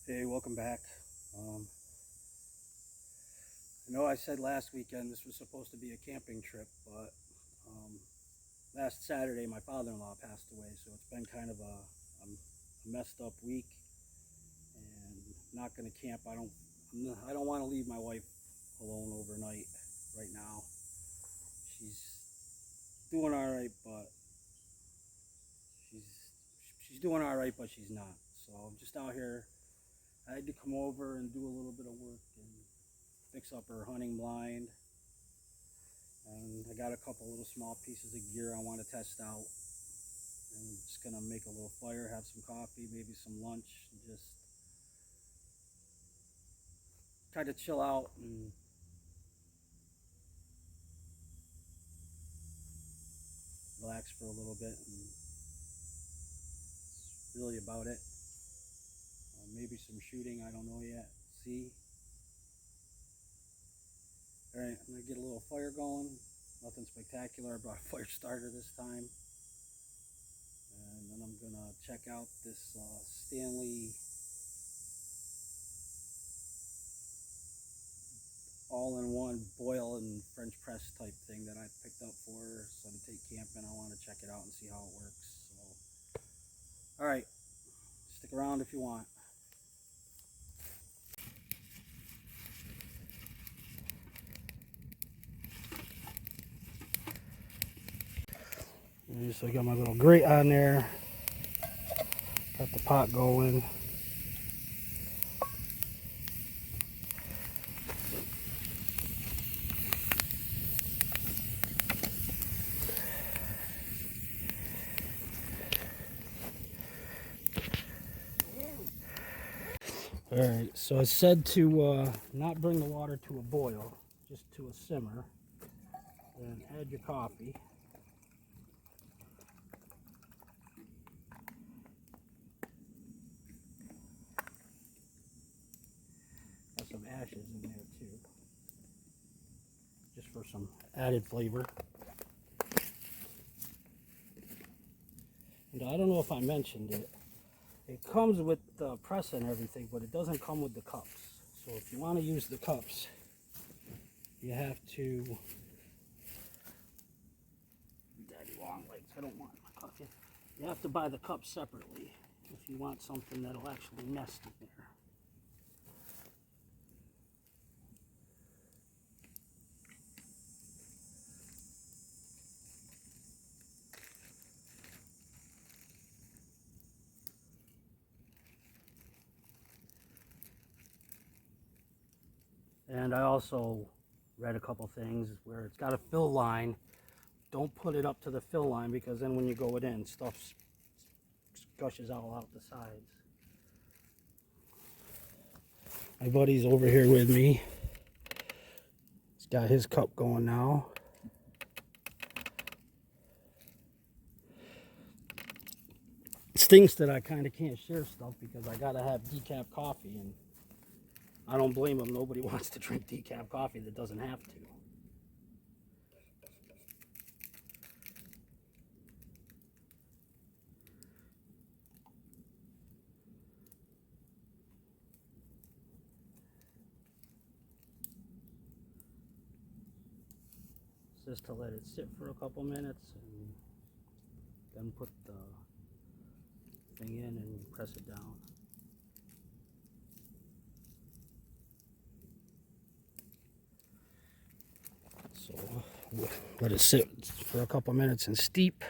Hey, welcome back. I know I said last weekend this was supposed to be a camping trip, but um, last Saturday my father-in-law passed away, so it's been kind of a messed up week, and not going to camp. I don't want to leave my wife alone overnight right now. She's doing all right, but she's she's doing all right, but she's not. So I'm just out here. I had to come over and do a little bit of work and fix up her hunting blind. And I got a couple little small pieces of gear I want to test out. And I'm just gonna make a little fire, have some coffee, maybe some lunch, and just try to chill out and relax for a little bit. And that's really about it. Maybe some shooting, I don't know yet. See. All right, I'm gonna get a little fire going. Nothing spectacular. I brought a fire starter this time. And then I'm gonna check out this Stanley all-in-one boil and French press type thing that I picked up for her. So to take camping, I want to check it out and see how it works. So, all right, stick around if you want. So I got my little grate on there. Got the pot going. Alright, so it's said to not bring the water to a boil, just to a simmer. Then add your coffee. Got some ashes in there too, just for some added flavor. And I don't know if I mentioned it. It comes with the press and everything, but it doesn't come with the cups. So if you want to use the cups, you have to. Daddy long legs. I don't want my coffee. You have to buy the cups separately if you want something that'll actually nest in there. And I also read a couple things where it's got a fill line. Don't put it up to the fill line, because then when you go it in, stuff gushes all out the sides. My buddy's over here with me. He's got his cup going now. It stinks that I kind of can't share stuff because I gotta have decaf coffee, and I don't blame him. Nobody wants to drink decaf coffee that doesn't have to. Just to let it sit for a couple minutes and then put the thing in and press it down. So we'll let it sit for a couple minutes and steep,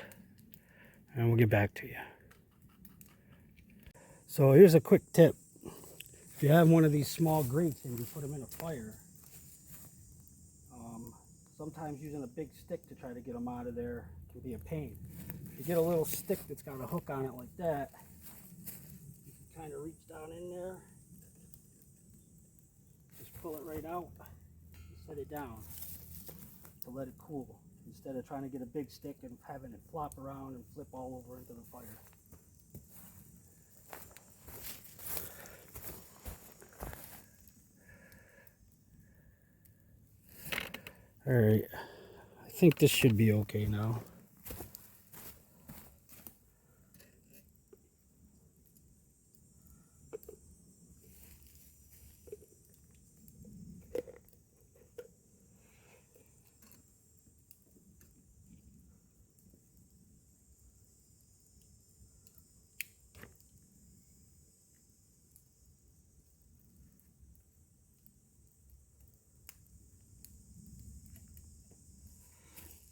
and we'll get back to you. So here's a quick tip. If you have one of these small grates and you put them in a fire, sometimes using a big stick to try to get them out of there can be a pain. If you get a little stick that's got a hook on it like that, you can kind of reach down in there, just pull it right out, and set it down to let it cool, instead of trying to get a big stick and having it flop around and flip all over into the fire. All right, I think this should be okay now.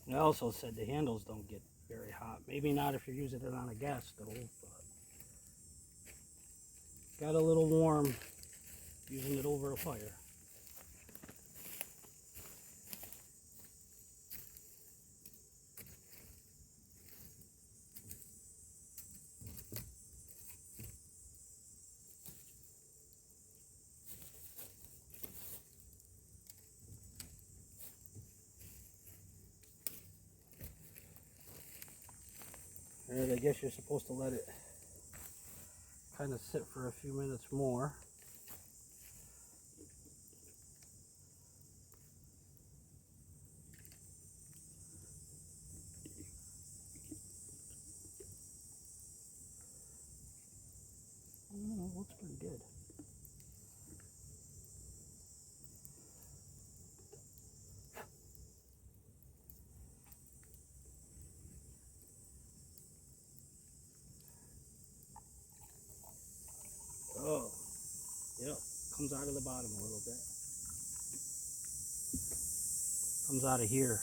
They also said the handles don't get very hot. Maybe not if you're using it on a gas stove, but got a little warm using it over a fire. And I guess you're supposed to let it kind of sit for a few minutes more. I don't know, it looks pretty good. Oh, yep, comes out of the bottom a little bit. Comes out of here.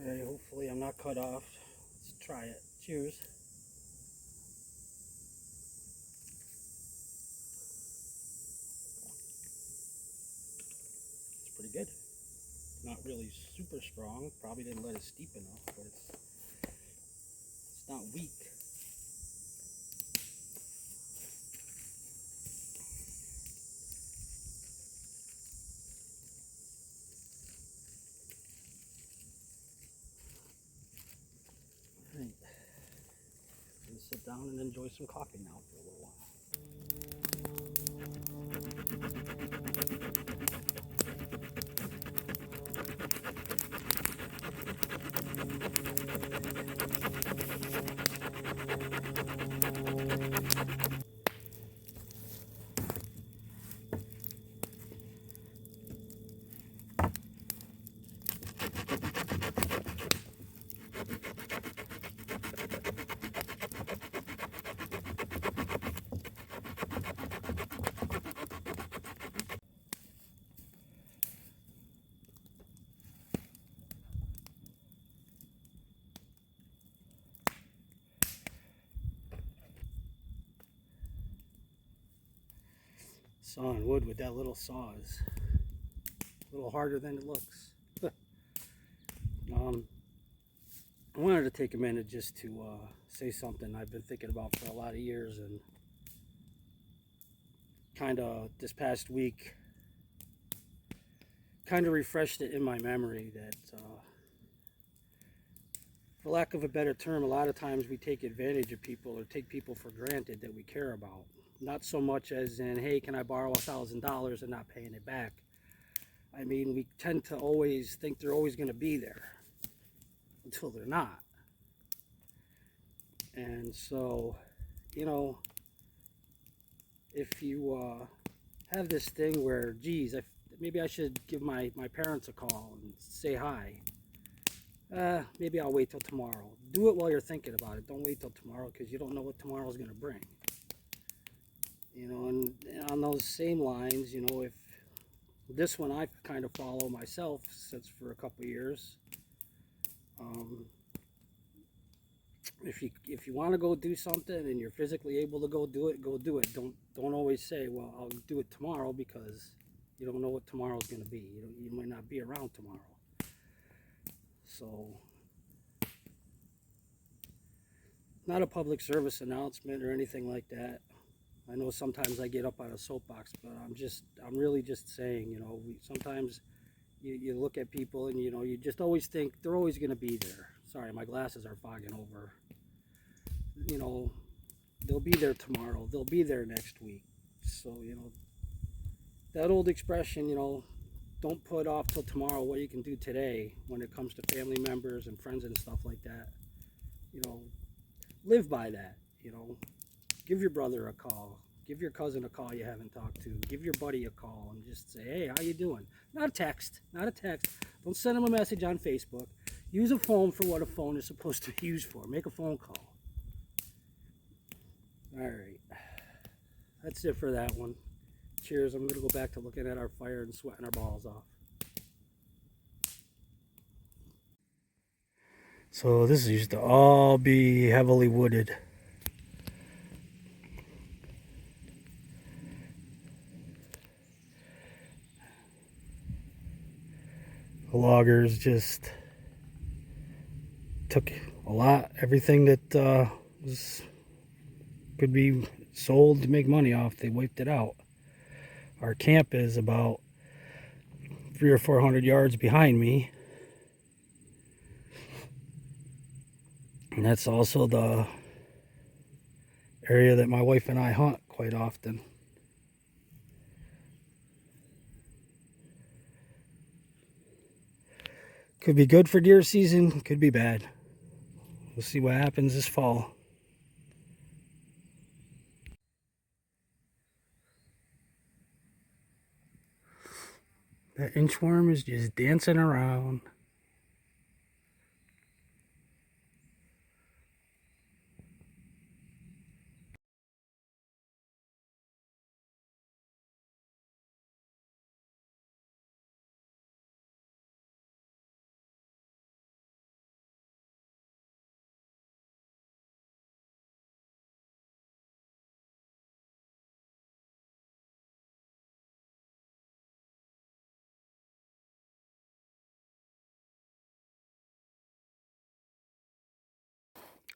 Hey, hopefully I'm not cut off. Let's try it. Cheers. It's pretty good. Not really super strong. Probably didn't let it steep enough, but it's not weak. All right. I'm gonna sit down and enjoy some coffee now for a little while. Sawing wood with that little saw is a little harder than it looks. I wanted to take a minute just to say something I've been thinking about for a lot of years, and kind of this past week kind of refreshed it in my memory that, for lack of a better term, a lot of times we take advantage of people or take people for granted that we care about. Not so much as in, hey, can I borrow $1,000 and not paying it back. I mean, we tend to always think they're always going to be there until they're not. And so, you know, if you have this thing where, geez, maybe I should give my parents a call and say hi. Maybe I'll wait till tomorrow. Do it while you're thinking about it. Don't wait till tomorrow, because you don't know what tomorrow's going to bring. You know, and on those same lines, you know, if this one I kind of follow myself since for a couple of years. If you want to go do something and you're physically able to go do it, go do it. Don't always say, well, I'll do it tomorrow, because you don't know what tomorrow's going to be. You might not be around tomorrow. So, not a public service announcement or anything like that. I know sometimes I get up on a soapbox, but I'm really just saying, you know, sometimes you look at people and, you know, you just always think they're always going to be there. Sorry, my glasses are fogging over. You know, they'll be there tomorrow. They'll be there next week. So, you know, that old expression, you know, don't put off till tomorrow what you can do today when it comes to family members and friends and stuff like that. You know, live by that, you know. Give your brother a call. Give your cousin a call you haven't talked to. Give your buddy a call and just say, hey, how you doing? Not a text. Not a text. Don't send them a message on Facebook. Use a phone for what a phone is supposed to be used for. Make a phone call. Alright, that's it for that one. Cheers. I'm going to go back to looking at our fire and sweating our balls off. So this used to all be heavily wooded. The loggers just took a lot, everything that could be sold to make money off, they wiped it out. Our camp is about 300 or 400 yards behind me, and that's also the area that my wife and I hunt quite often. Could be good for deer season, could be bad. We'll see what happens this fall. That inchworm is just dancing around.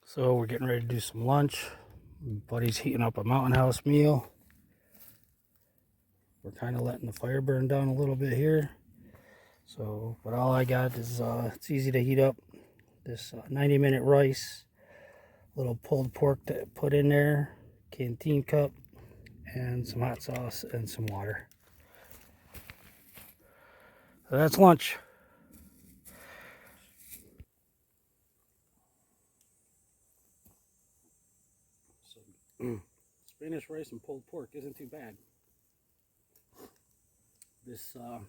So we're getting ready to do some lunch. Buddy's heating up a Mountain House meal. We're kind of letting the fire burn down a little bit here. So, but all I got is, it's easy to heat up. This 90-minute rice, little pulled pork to put in there, canteen cup, and some hot sauce and some water. So that's lunch. So, Spanish rice and pulled pork isn't too bad. This, I'm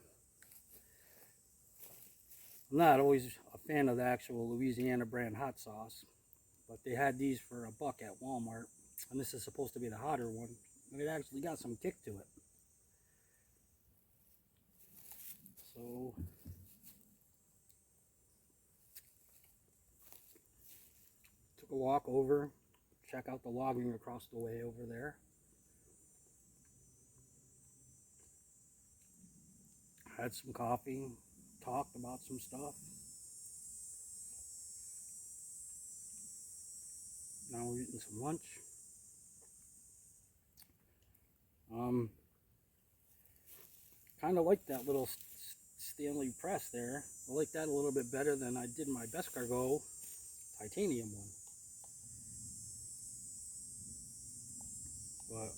not always a fan of the actual Louisiana brand hot sauce, but they had these for $1 at Walmart, and this is supposed to be the hotter one, and it actually got some kick to it. So, took a walk over, check out the logging across the way over there. Had some coffee, talked about some stuff. Now we're eating some lunch. Kind of like that little Stanley press there. I like that a little bit better than I did my Beskar titanium one. But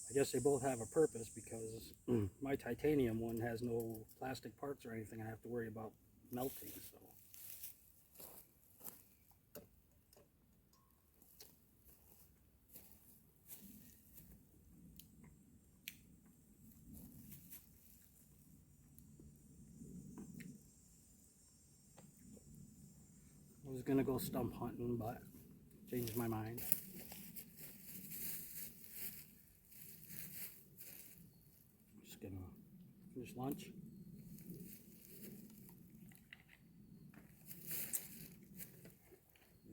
I guess they both have a purpose, because my titanium one has no plastic parts or anything I have to worry about melting. So. I was gonna go stump hunting, but changed my mind. Just gonna finish lunch.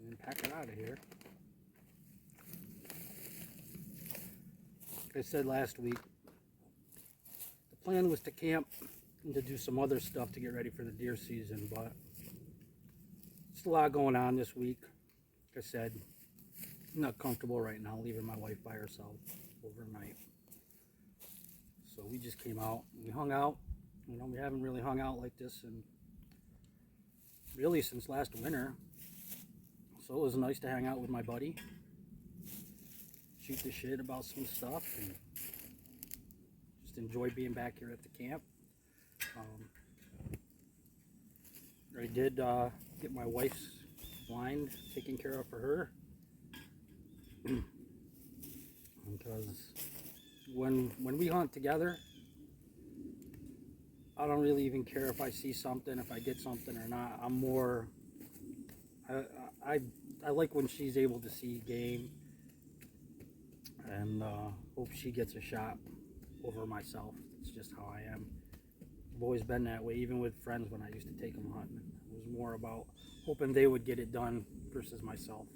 And pack it out of here. Like I said last week, the plan was to camp and to do some other stuff to get ready for the deer season, but it's a lot going on this week. Like I said, I'm not comfortable right now leaving my wife by herself overnight. So we just came out and we hung out. You know, we haven't really hung out like this and really since last winter. So it was nice to hang out with my buddy, shoot the shit about some stuff, and just enjoy being back here at the camp. I did get my wife's blind taken care of for her. Because when we hunt together, I don't really even care if I see something, if I get something or not. I I like when she's able to see game, and hope she gets a shot over myself. It's just how I am. I've always been that way, even with friends when I used to take them hunting. It was more about hoping they would get it done versus myself.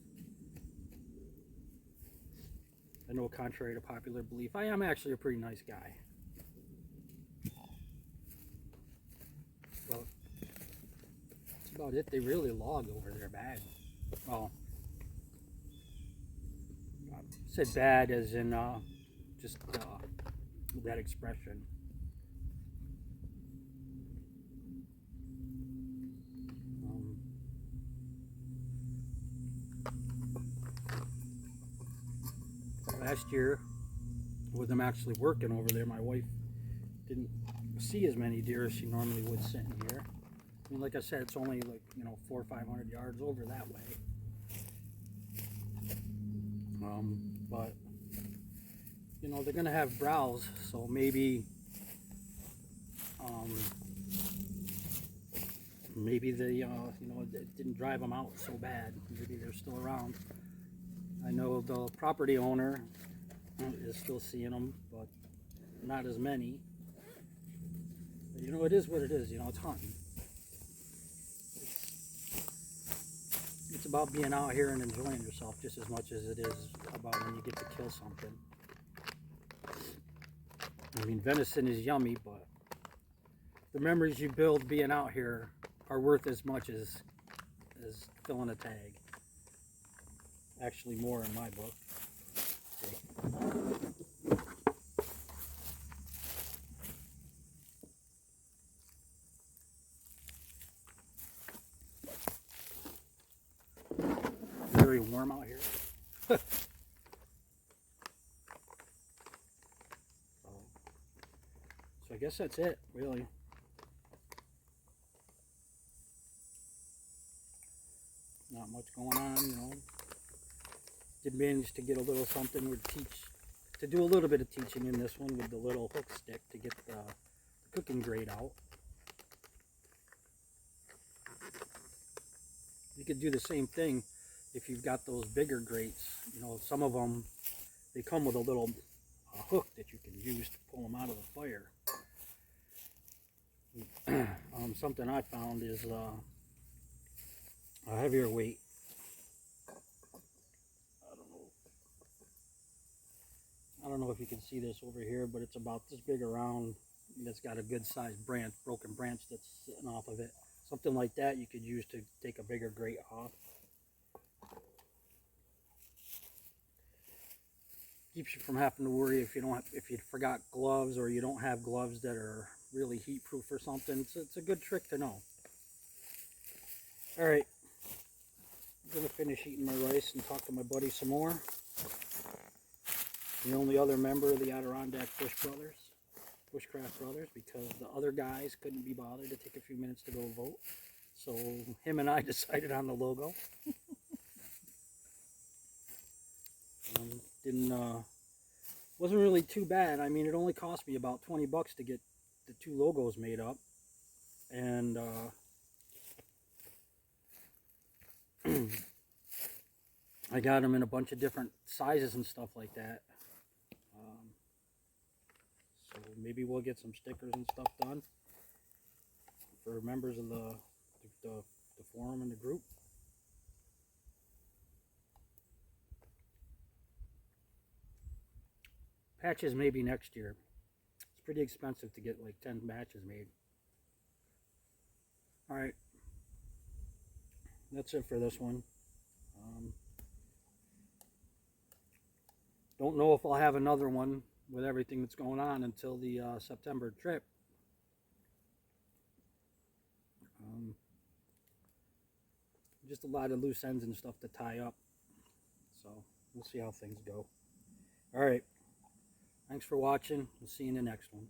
I know, contrary to popular belief, I am actually a pretty nice guy. But that's about it. They really log over there bad. Well, I said bad as in just that expression. Um, Last year, with them actually working over there, my wife didn't see as many deer as she normally would sitting here. I mean, like I said, it's only like 400 or 500 yards over that way. But they're gonna have browse, so maybe maybe they it didn't drive them out so bad. Maybe they're still around. I know the property owner is still seeing them, but not as many. But, it is what it is. It's hunting. It's about being out here and enjoying yourself just as much as it is about when you get to kill something. I mean, venison is yummy, but the memories you build being out here are worth as much as filling a tag. Actually, more in my book. Very warm out here. So I guess that's it, really. Not much going on, Did manage to get a little something to do a little bit of teaching in this one with the little hook stick to get the cooking grate out. You could do the same thing if you've got those bigger grates. Some of them, they come with a little hook that you can use to pull them out of the fire. Something I found is a heavier weight. I don't know if you can see this over here, but it's about this big around. It's got a good sized branch, broken branch that's sitting off of it. Something like that you could use to take a bigger grate off. Keeps you from having to worry if you forgot gloves, or you don't have gloves that are really heat proof or something. It's a good trick to know. All right, I'm gonna finish eating my rice and talk to my buddy some more. The only other member of the Adirondack Bushcraft Brothers, because the other guys couldn't be bothered to take a few minutes to go vote. So him and I decided on the logo. Wasn't really too bad. I mean, it only cost me about $20 to get the two logos made up, and I got them in a bunch of different sizes and stuff like that. So maybe we'll get some stickers and stuff done for members of the forum and the group. Patches maybe next year. It's pretty expensive to get like 10 batches made. Alright, that's it for this one. Don't know if I'll have another one with everything that's going on until the September trip. Just a lot of loose ends and stuff to tie up. So we'll see how things go. Alright, thanks for watching. We'll see you in the next one.